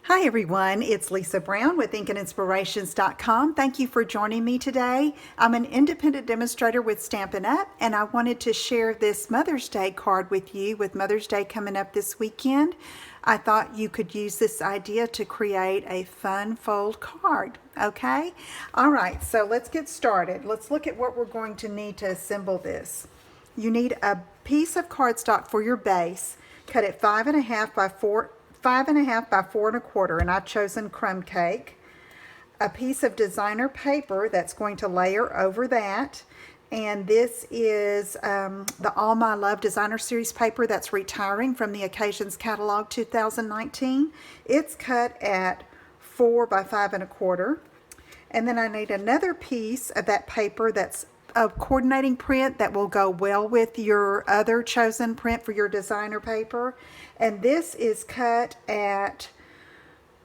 Hi everyone, it's Lisa Brown with InkandInspirations.com. Thank you for joining me today. I'm an independent demonstrator with Stampin' Up! And I wanted to share this Mother's Day card with you. With Mother's Day coming up this weekend, I thought you could use this idea to create a fun fold card, okay? Alright, so let's get started. Let's look at what we're going to need to assemble this. You need a piece of cardstock for your base. Cut it 5.5 by 5.5 by 4.25, and I've chosen crumb cake. A piece of designer paper that's going to layer over that, and this is the All My Love Designer Series paper that's retiring from the Occasions Catalog 2019. It's cut at 4 by 5.25. And then I need another piece of that paper that's a coordinating print that will go well with your other chosen print for your designer paper. And this is cut at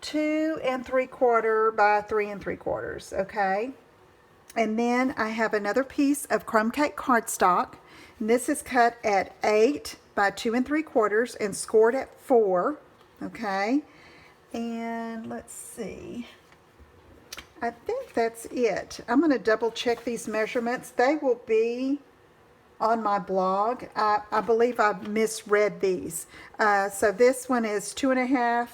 2 3/4 by 3 3/4, okay? And then I have another piece of crumb cake cardstock, and this is cut at 8 by 2 3/4 and scored at 4, okay? And let's see, I think that's it. I'm going to double check these measurements. They will be on my blog. I believe I misread these. So this one is 2.5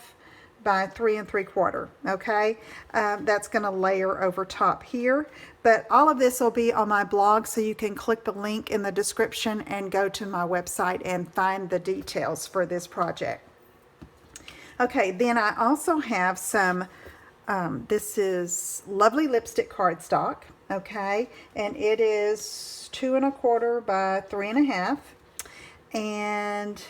by 3 3/4. Okay, that's going to layer over top here. But all of this will be on my blog, so you can click the link in the description and go to my website and find the details for this project. Okay, then I also have some this is Lovely Lipstick cardstock, okay, and it is 2 1/4 by 3 1/2, and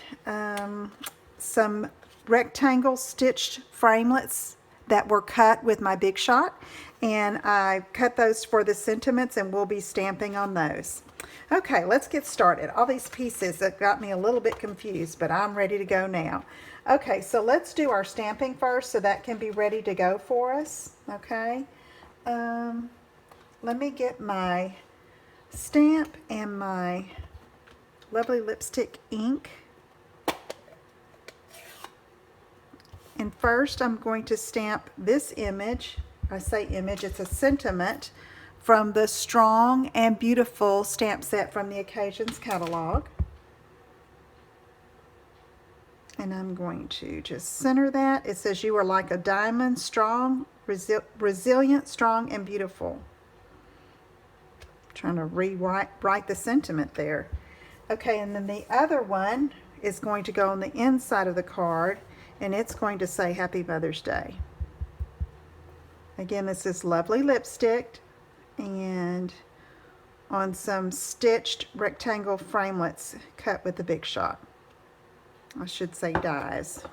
some rectangle stitched framelits that were cut with my Big Shot, and I cut those for the sentiments, and we'll be stamping on those. Okay, let's get started. All these pieces that got me a little bit confused, but I'm ready to go now. Okay, so let's do our stamping first so that can be ready to go for us. Okay, let me get my stamp and my Lovely Lipstick ink. And first I'm going to stamp this image. I say image, it's a sentiment from the Strong and Beautiful stamp set from the Occasions catalog. And I'm going to just center that. It says, "You are like a diamond, strong, resilient, strong, and beautiful." Trying to write the sentiment there. Okay, and then the other one is going to go on the inside of the card, and it's going to say Happy Mother's Day. Again, this is Lovely Lipstick, and on some stitched rectangle framelits cut with the Big Shot. I should say dies.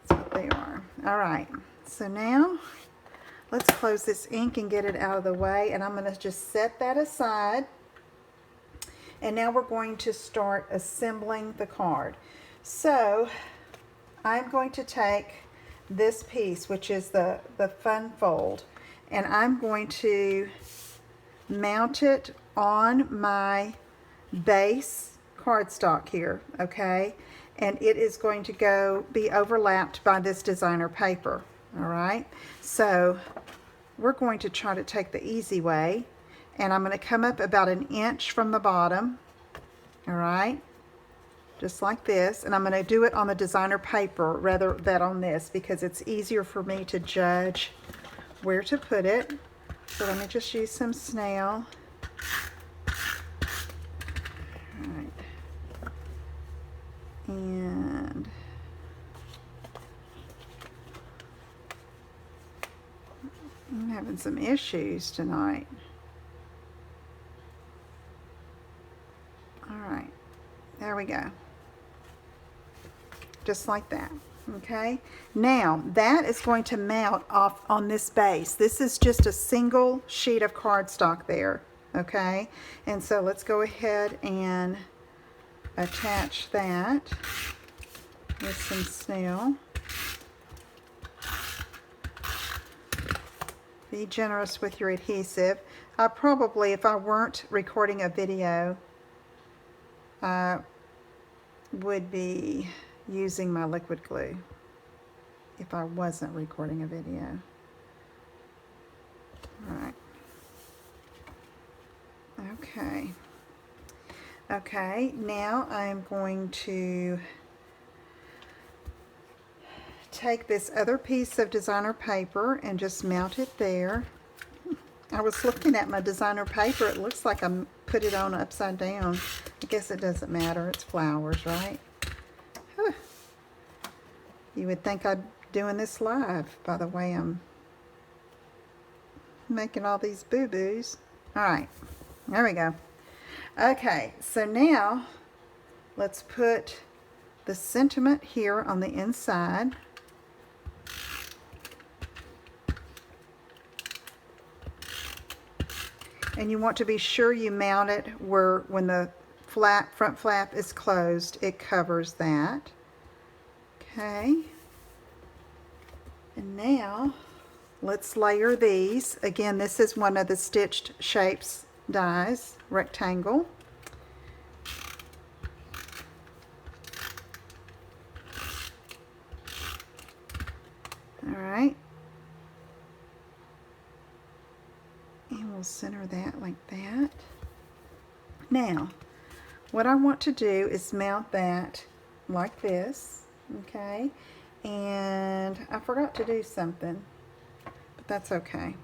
That's what they are. All right, so now let's close this ink and get it out of the way, and I'm going to just set that aside. And now we're going to start assembling the card. So I'm going to take this piece, which is the fun fold, and I'm going to mount it on my base cardstock here, okay? And it is going to be overlapped by this designer paper. All right, so we're going to try to take the easy way, and I'm going to come up about 1 inch from the bottom. All right, just like this, and I'm going to do it on the designer paper rather than on this, because it's easier for me to judge where to put it. So let me just use some snail. All right. And I'm having some issues tonight. All right, there we go. Just like that. Okay, now that is going to mount off on this base. This is just a single sheet of cardstock there. Okay, and so let's go ahead and attach that with some snail. Be generous with your adhesive. I probably, if I weren't recording a video, I would be using my liquid glue. if I wasn't recording a video. All right. Okay. Okay, now I'm going to take this other piece of designer paper and just mount it there. I was looking at my designer paper. It looks like I put it on upside down. I guess it doesn't matter. It's flowers, right? Huh. You would think I'd be doing this live by the way I'm making all these boo-boos. All right, there we go. Okay, so now let's put the sentiment here on the inside. And you want to be sure you mount it where when the front flap is closed, it covers that. Okay. And now let's layer these. Again, this is one of the Stitched Shapes dies, rectangle. All right. And we'll center that like that. Now, what I want to do is mount that like this, okay? And I forgot to do something, but that's okay.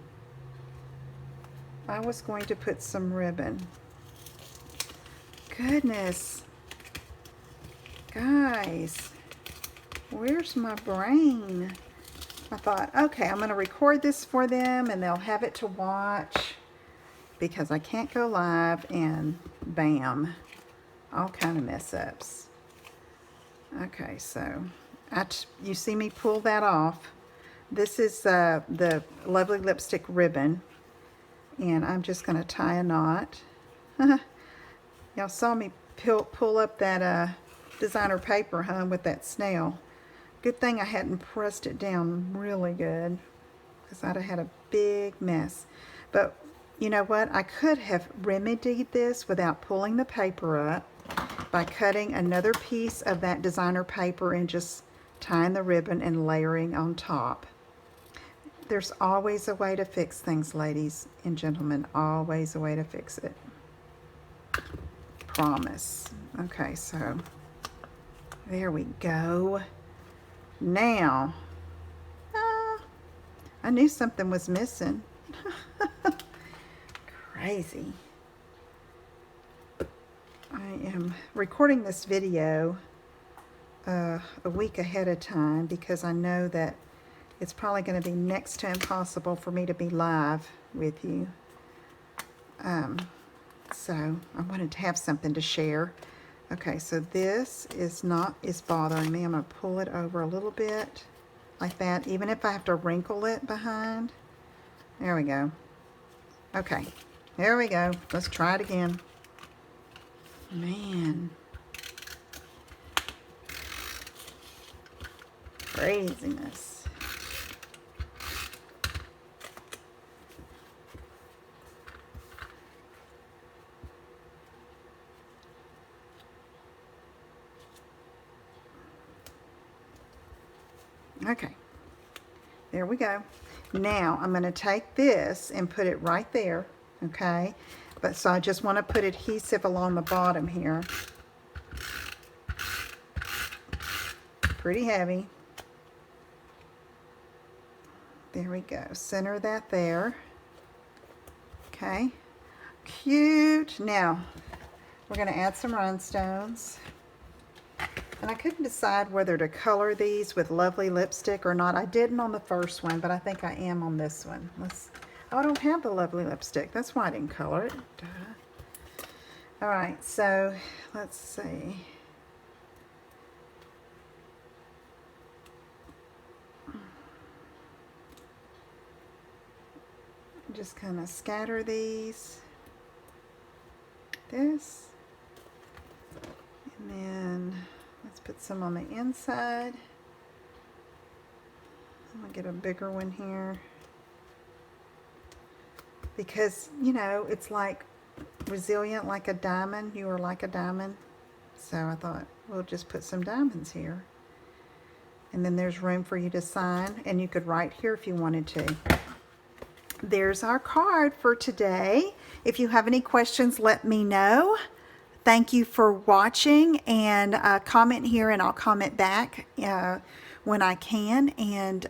I was going to put some ribbon. Goodness. Guys, where's my brain? I thought, okay, I'm going to record this for them and they'll have it to watch because I can't go live and bam, all kind of mess ups. Okay, so you see me pull that off. This is the Lovely Lipstick ribbon, and I'm just going to tie a knot. Y'all saw me pull up that designer paper, huh, with that snail. Good thing I hadn't pressed it down really good, because I'd have had a big mess. But you know what? I could have remedied this without pulling the paper up by cutting another piece of that designer paper and just tying the ribbon and layering on top. There's always a way to fix things, ladies and gentlemen. Always a way to fix it. Promise. Okay, so there we go. Now, I knew something was missing. Crazy. I am recording this video a week ahead of time because I know that it's probably going to be next to impossible for me to be live with you. So I wanted to have something to share. Okay, so this is bothering me. I'm going to pull it over a little bit like that, even if I have to wrinkle it behind. There we go. Okay, there we go. Let's try it again. Man. Craziness. Okay, there we go. Now I'm going to take this and put it right there, okay? But so I just want to put adhesive along the bottom here. Pretty heavy. There we go. Center that there. Okay. Cute. Now we're going to add some rhinestones. And I couldn't decide whether to color these with Lovely Lipstick or not. I didn't on the first one, but I think I am on this one. Oh, I don't have the Lovely Lipstick. That's why I didn't color it. Duh. All right, so let's see. Just kind of scatter these. This. And then let's put some on the inside. I'm going to get a bigger one here. Because, you know, it's like resilient like a diamond. You are like a diamond. So I thought, we'll just put some diamonds here. And then there's room for you to sign, and you could write here if you wanted to. There's our card for today. If you have any questions, let me know. Thank you for watching, and comment here and I'll comment back when I can. And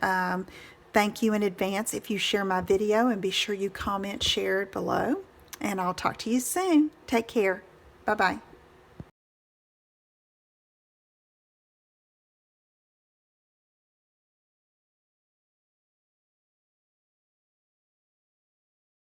thank you in advance if you share my video, and be sure you comment, share it below. And I'll talk to you soon. Take care. Bye-bye.